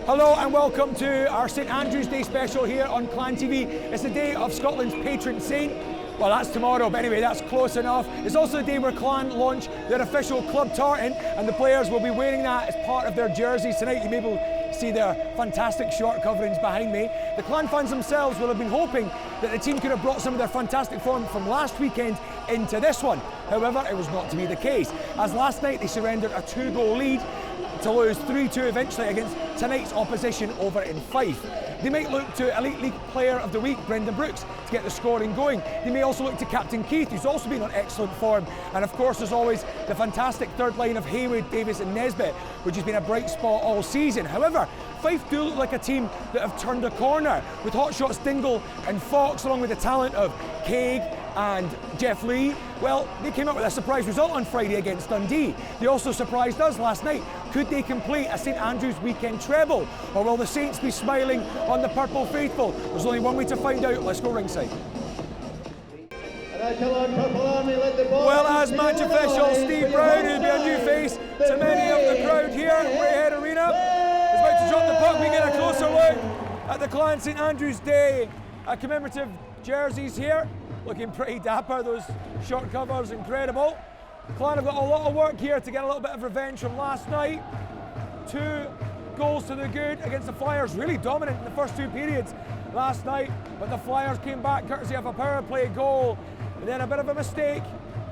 Hello and welcome to our St Andrew's Day special here on Clan TV. It's the day of Scotland's patron saint. Well, that's tomorrow, but anyway, that's close enough. It's also the day where Clan launch their official club tartan, and the players will be wearing that as part of their jerseys tonight. You may be able to see their fantastic short coverings behind me. The Clan fans themselves will have been hoping that the team could have brought some of their fantastic form from last weekend into this one. However, it was not to be the case, as last night they surrendered a 2-goal lead to lose 3-2 eventually against tonight's opposition over in Fife. They might look to Elite League Player of the Week, Brendan Brooks, to get the scoring going. They may also look to Captain Keith, who's also been on excellent form. And of course, as always, the fantastic third line of Haywood, Davis and Nesbitt, which has been a bright spot all season. However, Fife do look like a team that have turned a corner, with hotshots Dingle and Fox, along with the talent of Caig and Jeff Lee. Well, they came up with a surprise result on Friday against Dundee. They also surprised us last night. Could they complete a St Andrews weekend treble? Or will the Saints be smiling on the Purple Faithful? There's only one way to find out. Let's go ringside. Well, as match official Steve Brown, who'll be a new face to many of the crowd here at Braehead Arena, is about to drop the puck. We get a closer look at the Clan St Andrews Day commemorative jerseys here. Looking pretty dapper, those short covers, incredible. Clan have got a lot of work here to get a little bit of revenge from last night. 2 goals to the good against the Flyers, really dominant in the first 2 periods last night, but the Flyers came back courtesy of a power play goal, and then a bit of a mistake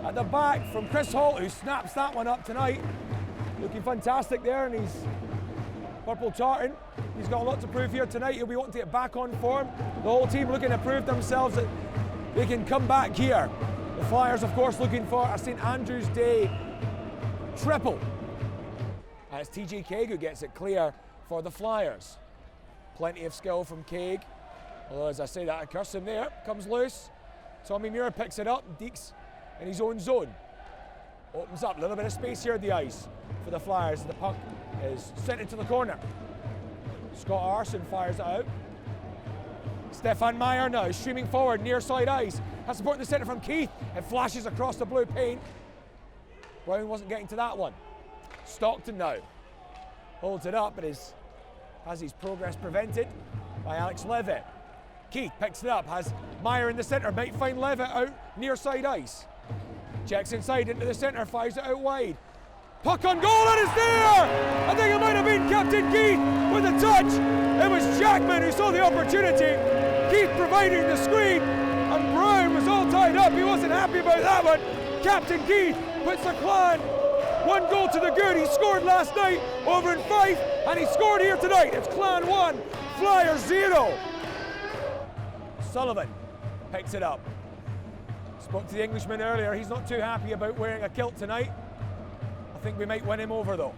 at the back from Chris Holt, who snaps that one up tonight. Looking fantastic there in his purple tartan. He's got a lot to prove here tonight. He'll be wanting to get back on form. The whole team looking to prove themselves that they can come back here. The Flyers, of course, looking for a St Andrew's Day triple. And it's TJ Caig who gets it clear for the Flyers. Plenty of skill from Caig. Although, as I say that, I curse him there. Comes loose. Tommy Muir picks it up. Deeks in his own zone. Opens up a little bit of space here at the ice for the Flyers. The puck is sent into the corner. Scott Arson fires it out. Stefan Meyer now streaming forward near side ice. Has support in the centre from Keith. It flashes across the blue paint. Brown wasn't getting to that one. Stockton now holds it up, but has his progress prevented by Alex Levitt. Keith picks it up, has Meyer in the centre, might find Levitt out near side ice. Checks inside into the centre, fires it out wide. Puck on goal, and it's there! I think it might have been Captain Keith with a touch. It was Jackman who saw the opportunity. Keith providing the screen, and Brown was all tied up. He wasn't happy about that one. Captain Keith puts the Clan 1 goal to the good. He scored last night over in Fife, and he scored here tonight. It's Clan 1, Flyers 0. Sullivan picks it up. Spoke to the Englishman earlier. He's not too happy about wearing a kilt tonight. I think we might win him over though.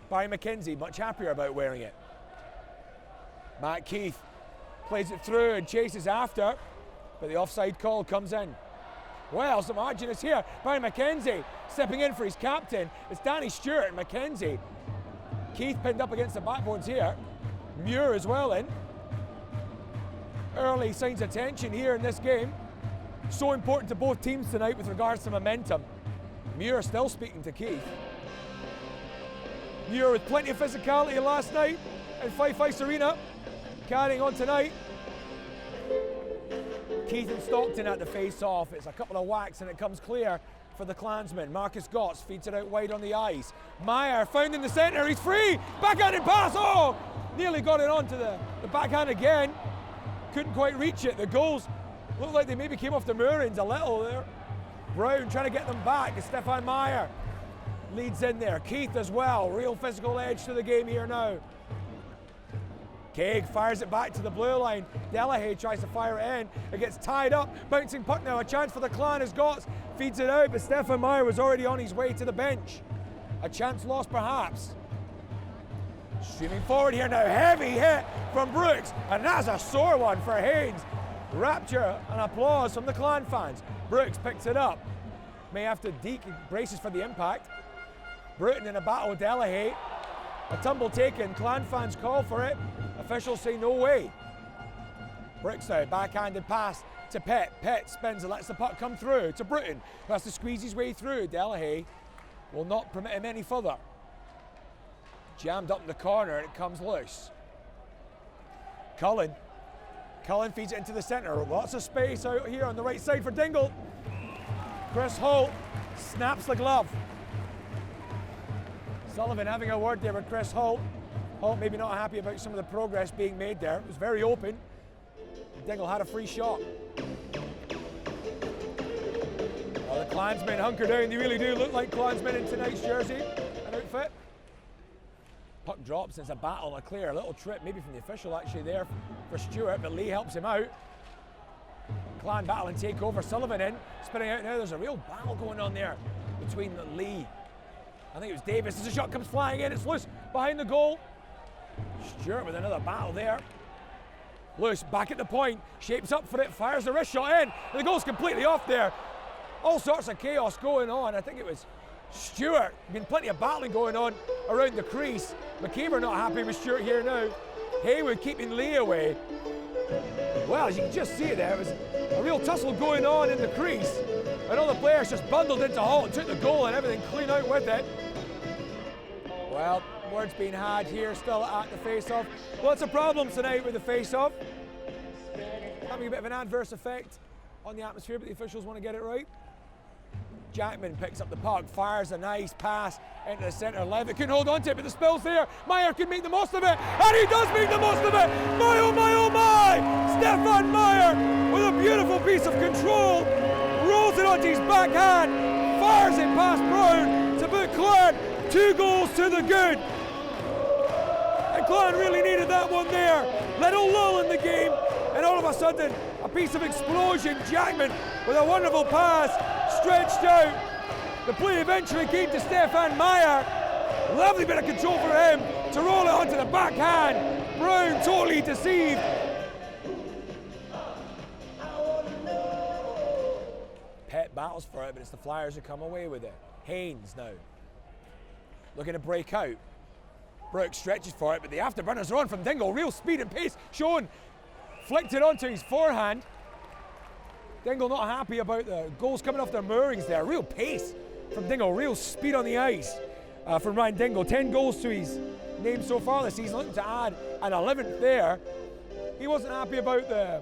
Barry McKenzie much happier about wearing it. Matt Keith plays it through and chases after, but the offside call comes in. Well, some margin is here. Barry McKenzie stepping in for his captain. It's Danny Stewart and McKenzie. Keith pinned up against the backboards here. Muir as well in. Early signs of tension here in this game. So important to both teams tonight with regards to momentum. Muir still speaking to Keith. Muir with plenty of physicality last night in Fife Arena, carrying on tonight. Keith and Stockton at the face-off. It's a couple of whacks and it comes clear for the Klansmen. Marcus Götz feeds it out wide on the ice. Meyer found in the centre, he's free! Backhanded pass, oh! Nearly got it onto the backhand again. Couldn't quite reach it. The goals looked like they maybe came off the moorings a little there. Brown trying to get them back. It's Stefan Meyer leads in there. Keith as well. Real physical edge to the game here now. Caig fires it back to the blue line. Delahaye tries to fire it in. It gets tied up. Bouncing puck now. A chance for the Clan as Götz feeds it out, but Stefan Meyer was already on his way to the bench. A chance lost perhaps. Streaming forward here now. Heavy hit from Brooks, and that's a sore one for Haynes. Rapture and applause from the Clan fans. Brooks picks it up. May have to deke, braces for the impact. Bruton in a battle with Delahaye. A tumble taken. Clan fans call for it. Officials say no way. Brooks out, backhanded pass to Pett. Pett spins and lets the puck come through to Bruton, who has to squeeze his way through. Delahaye will not permit him any further. Jammed up in the corner and it comes loose. Cullen feeds it into the centre. Lots of space out here on the right side for Dingle. Chris Holt snaps the glove. Sullivan having a word there with Chris Holt. Holt maybe not happy about some of the progress being made there. It was very open. Dingle had a free shot. Well, the Klansmen hunker down. They really do look like Klansmen in tonight's jersey and outfit. Puck drops, and it's a battle, a clear, a little trip, maybe from the official actually there for Stewart, but Lee helps him out. Clan battle and take over. Sullivan in, spinning out now. There's a real battle going on there between Lee. I think it was Davis. As the shot comes flying in, it's loose behind the goal. Stewart with another battle there. Loose, back at the point, shapes up for it, fires the wrist shot in, and the goal's completely off there. All sorts of chaos going on. I think it was Stewart. Been plenty of battling going on around the crease. McKeever not happy with Stewart here now. Haywood keeping Lee away. Well, as you can just see there, it was a real tussle going on in the crease. And all the players just bundled into Holt and took the goal and everything clean out with it. Well, words being had here still at the face-off. Lots of problems tonight with the face-off. Having a bit of an adverse effect on the atmosphere, but the officials want to get it right. Jackman picks up the puck, fires a nice pass into the centre. Levitt couldn't hold on to it, but the spill's there. Meyer could make the most of it, and he does make the most of it. My, oh my, oh my! Stefan Meyer with a beautiful piece of control, rolls it onto his backhand, fires it past Brown to put Clan 2 goals to the good. And Clan really needed that one there. Little lull in the game, and all of a sudden, a piece of explosion. Jackman with a wonderful pass, stretched out. The play eventually came to Stefan Meyer. Lovely bit of control for him to roll it onto the backhand. Brown totally deceived. Pet battles for it, but it's the Flyers who come away with it. Haynes now looking to break out. Brooks stretches for it, but the afterburners are on from Dingle. Real speed and pace shown. Flicked it onto his forehand. Dingle not happy about the goals coming off their moorings there. Real pace from Dingle, real speed on the ice from Ryan Dingle. 10 goals to his name so far this season, looking to add an 11th there. He wasn't happy about the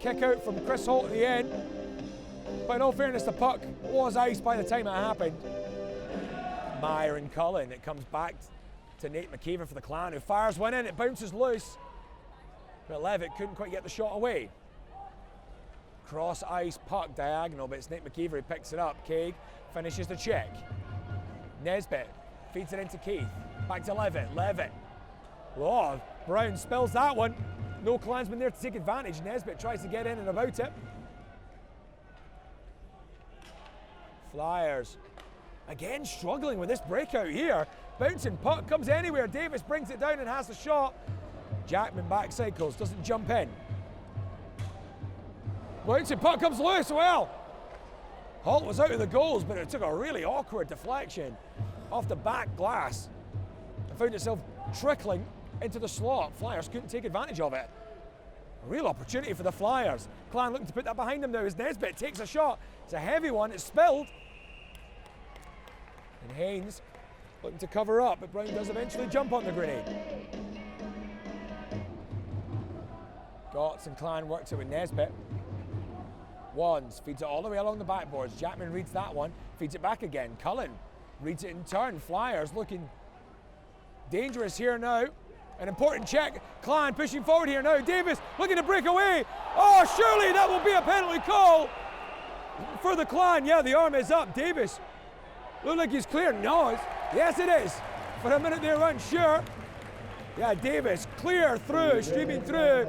kick out from Chris Holt at the end, but in all fairness, the puck was iced by the time it happened. Meyer and Cullen, it comes back to Nate McKeever for the Clan, who fires one in, it bounces loose, but Levitt couldn't quite get the shot away. Cross ice puck diagonal, but it's Nate McKeever who picks it up. Kaig finishes the check. Nesbitt feeds it into Keith. Back to Levitt. Levitt. Oh, Brown spills that one. No Klansman there to take advantage. Nesbitt tries to get in and about it. Flyers again struggling with this breakout here. Bouncing puck comes anywhere. Davis brings it down and has the shot. Jackman back cycles, doesn't jump in. Bouncing puck comes loose. Well, Holt was out of the goals, but it took a really awkward deflection off the back glass and found itself trickling into the slot. Flyers couldn't take advantage of it. A real opportunity for the Flyers. Clan looking to put that behind them now as Nesbitt takes a shot. It's a heavy one, it's spilled. And Haynes looking to cover up, but Brown does eventually jump on the grenade. Götz and Clan works it with Nesbitt. Wands feeds it all the way along the backboards. Jackman reads that one, feeds it back again. Cullen reads it in turn. Flyers looking dangerous here now. An important check. Clan pushing forward here now. Davis looking to break away. Oh, surely that will be a penalty call for the Clan. Yeah, the arm is up. Davis looked like he's clear. No, yes it is. For a minute there, unsure. Yeah, Davis clear through, streaming through.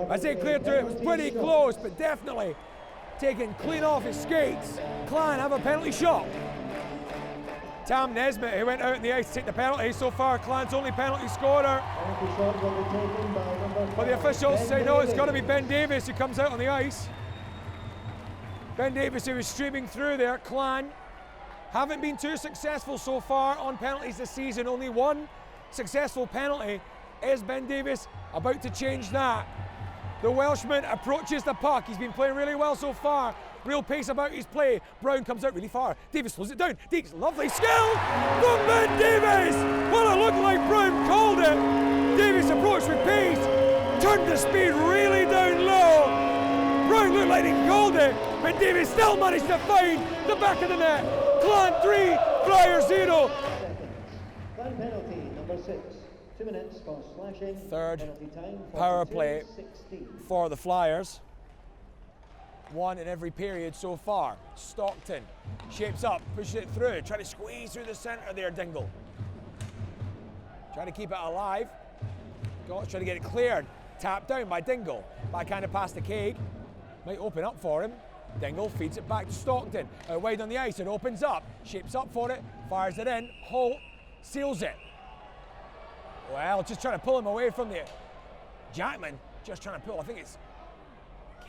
I say clear through, it was pretty close, but definitely taken clean off his skates. Clan have a penalty shot. Tam Nesbitt, who went out on the ice to take the penalty. So far, Clan's only penalty scorer. But the officials say no, it's got to be Ben Davis who comes out on the ice. Ben Davis, who was streaming through there. Clan haven't been too successful so far on penalties this season. Only one successful penalty. Is Ben Davis about to change that? The Welshman approaches the puck. He's been playing really well so far. Real pace about his play. Brown comes out really far. Davis slows it down. Deeks, lovely skill from Ben Davis. Well, it looked like Brown called it. Davis approached with pace, turned the speed really down low. Brown looked like he called it, but Davis still managed to find the back of the net. Clan 3, Flyers 0. Clan penalty number 6. 2 minutes for slashing. Third power play for the Flyers. 1 in every period so far. Stockton shapes up, pushes it through, trying to squeeze through the centre there, Dingle. Trying to keep it alive. Götz trying to get it cleared. Tapped down by Dingle. Backhand past the Cake. Might open up for him. Dingle feeds it back to Stockton. Out wide on the ice, it opens up. Shapes up for it, fires it in. Holt seals it. Well, just trying to pull him away from the Jackman. Just trying to pull, I think it's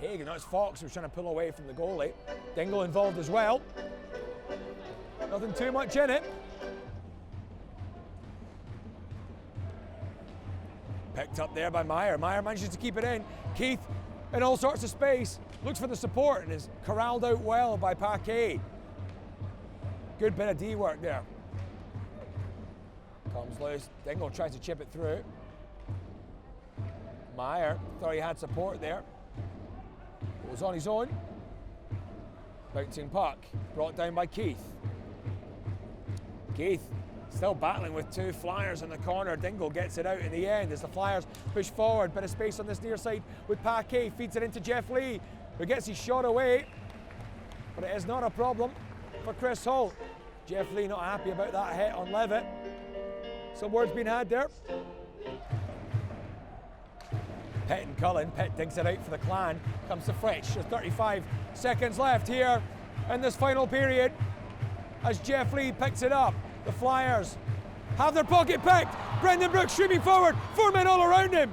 Kagan, no, it's Fox who's trying to pull away from the goalie. Dingle involved as well. Nothing too much in it. Picked up there by Meyer. Meyer manages to keep it in. Keith in all sorts of space. Looks for the support and is corralled out well by Paquet. Good bit of D work there. Comes loose. Dingle tries to chip it through. Meyer thought he had support there. Was on his own. Bouncing puck. Brought down by Keith. Keith still battling with 2 Flyers in the corner. Dingle gets it out in the end as the Flyers push forward. Bit of space on this near side with Paquet. Feeds it into Jeff Lee, who gets his shot away. But it is not a problem for Chris Holt. Jeff Lee not happy about that hit on Levitt. Some words being had there. Pitt and Cullen. Pitt digs it out for the Clan. Comes to Fritsch. There's 35 seconds left here in this final period as Jeff Lee picks it up. The Flyers have their pocket picked. Brendan Brooks streaming forward. 4 men all around him.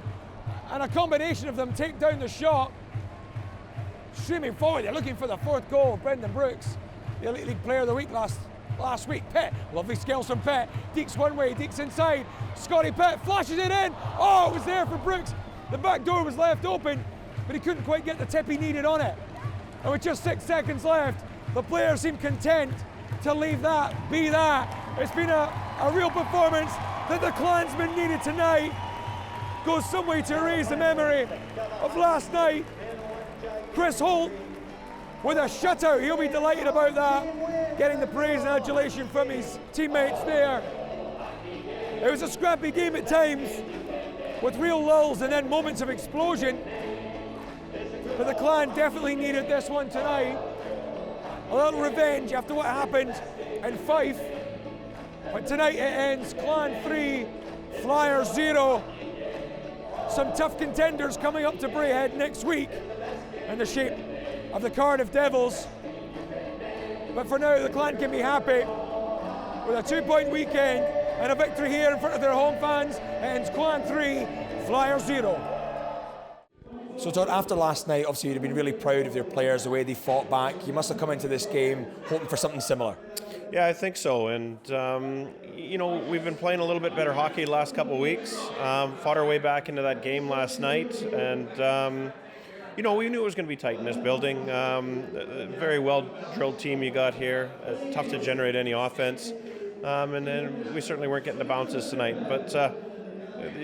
And a combination of them take down the shot. Streaming forward. They're looking for the 4th goal. Brendan Brooks, the Elite League Player of the Week last week. Pitt, lovely skills from Pitt. Deeks one way, Deeks inside. Scotty Pitt flashes it in. Oh, it was there for Brooks. The back door was left open, but he couldn't quite get the tip he needed on it. And with just 6 seconds left, the players seem content to leave that be that. It's been a real performance that the Klansmen needed tonight. Goes some way to erase the memory of last night. Chris Holt with a shutout. He'll be delighted about that. Getting the praise and adulation from his teammates there. It was a scrappy game at times, with real lulls and then moments of explosion. But the Clan definitely needed this one tonight. A little revenge after what happened in Fife. But tonight it ends Clan 3, Flyers 0. Some tough contenders coming up to Braehead next week in the shape of the Cardiff Devils. But for now, the Clan can be happy with a 2-point weekend and a victory here in front of their home fans. It ends Clan 3, Flyers 0. So Todd, after last night, obviously you'd have been really proud of your players, the way they fought back. You must have come into this game hoping for something similar. Yeah, I think so. And, you know, we've been playing a little bit better hockey the last couple of weeks. Fought our way back into that game last night. And, you know, we knew it was going to be tight in this building. A very well-drilled team you got here. Tough to generate any offense. And then we certainly weren't getting the bounces tonight. But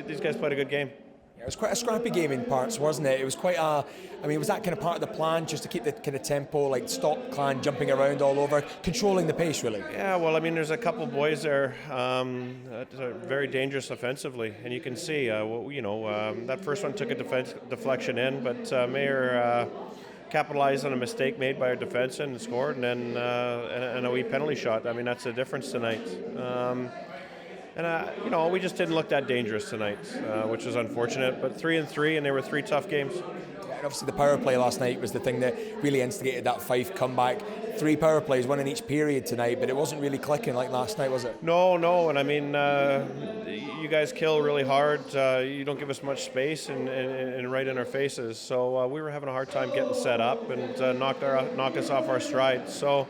these guys played a good game. It was quite a scrappy game in parts, wasn't it? It was quite a, I mean, was that kind of part of the plan, just to keep the kind of tempo, like stop Clan jumping around all over, controlling the pace, really? Yeah, well, I mean, there's a couple boys there that are very dangerous offensively, and you can see, you know, that first one took a deflection in, but Mayer capitalized on a mistake made by our defenseman and scored, and then and a wee penalty shot. I mean, that's the difference tonight. And, you know, we just didn't look that dangerous tonight, which was unfortunate. But 3-3, and they were 3 tough games. Yeah, and obviously the power play last night was the thing that really instigated that Fife comeback. 3 power plays, 1 in each period tonight, but it wasn't really clicking like last night, was it? No, and I mean, you guys kill really hard. You don't give us much space and right in our faces. So we were having a hard time getting set up and knock us off our stride. So,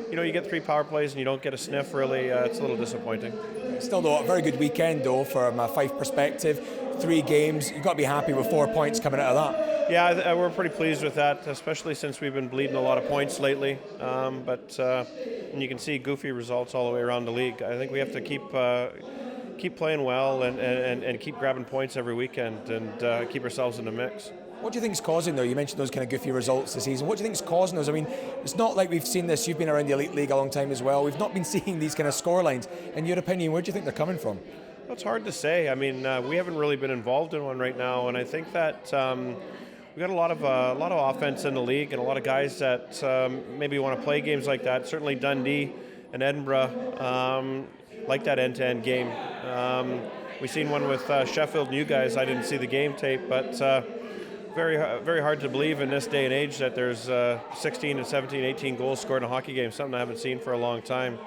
you know, you get 3 power plays and you don't get a sniff, really, it's a little disappointing. Still, though, a very good weekend, though, from a Fife perspective. 3 games. You've got to be happy with 4 points coming out of that. Yeah, we're pretty pleased with that, especially since we've been bleeding a lot of points lately. But and you can see goofy results all the way around the league. I think we have to keep playing well and keep grabbing points every weekend and keep ourselves in the mix. What do you think is causing, though? You mentioned those kind of goofy results this season. What do you think is causing those? I mean, it's not like we've seen this. You've been around the Elite League a long time as well. We've not been seeing these kind of scorelines. In your opinion, where do you think they're coming from? Well, it's hard to say. I mean, we haven't really been involved in one right now, and I think that we got a lot of offense in the league, and a lot of guys that maybe want to play games like that. Certainly Dundee and Edinburgh like that end-to-end game. We've seen one with Sheffield and you guys. I didn't see the game tape, but very, very hard to believe in this day and age that there's 16 and 17, 18 goals scored in a hockey game, something I haven't seen for a long time.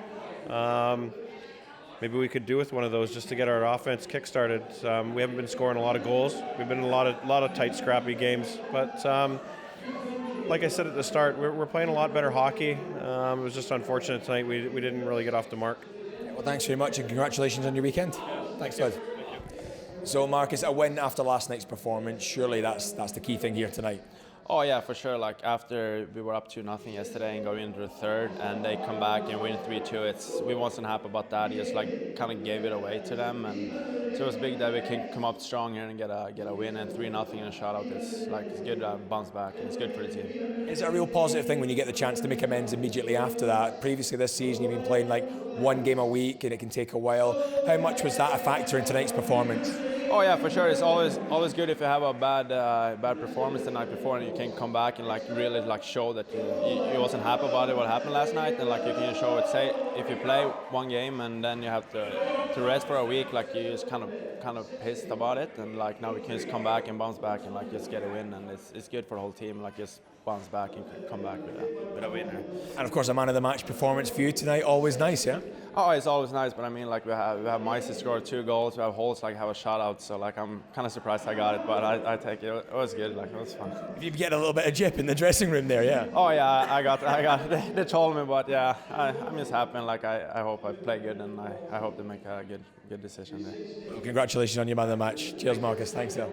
Maybe we could do with one of those just to get our offense kick-started. We haven't been scoring a lot of goals. We've been in a lot of tight, scrappy games. But like I said at the start, we're playing a lot better hockey. It was just unfortunate tonight we didn't really get off the mark. Well, thanks very much and congratulations on your weekend. Thanks, Todd. So, Marcus, a win after last night's performance, surely that's the key thing here tonight. Oh yeah, for sure. Like after we were up 2-0 yesterday and going into the third, and they come back and win 3-2. We wasn't happy about that. He just like kind of gave it away to them, and so it was big that we can come up strong here and get a win, and 3-0 in a shutout. It's good to bounce back, and it's good for the team. Is it a real positive thing when you get the chance to make amends immediately after that? Previously this season, you've been playing like 1 game a week, and it can take a while. How much was that a factor in tonight's performance? Oh yeah, for sure. It's always good if you have a bad performance the night before and you can come back and like really like show that you wasn't happy about it what happened last night, and like you can show it. Say if you play 1 game and then you have to rest for a week, like you just kind of pissed about it, and like now we can just come back and bounce back and like just get a win, and it's good for the whole team. Like just bounce back and come back with a winner. And of course, a man of the match performance for you tonight, always nice, yeah? Oh, it's always nice, but I mean, like we have Mice scored 2 goals, we have Holtz like have a shutout, so like I'm kind of surprised I got it, but I take it. It was good, like it was fun. You get a little bit of jip in the dressing room there, yeah? Oh yeah, I got it. They told me, but yeah, I'm just happy. Like I hope I play good, and I hope they make a good decision there. Well, congratulations on your man of the match. Cheers, Marcus. Thanks, Al.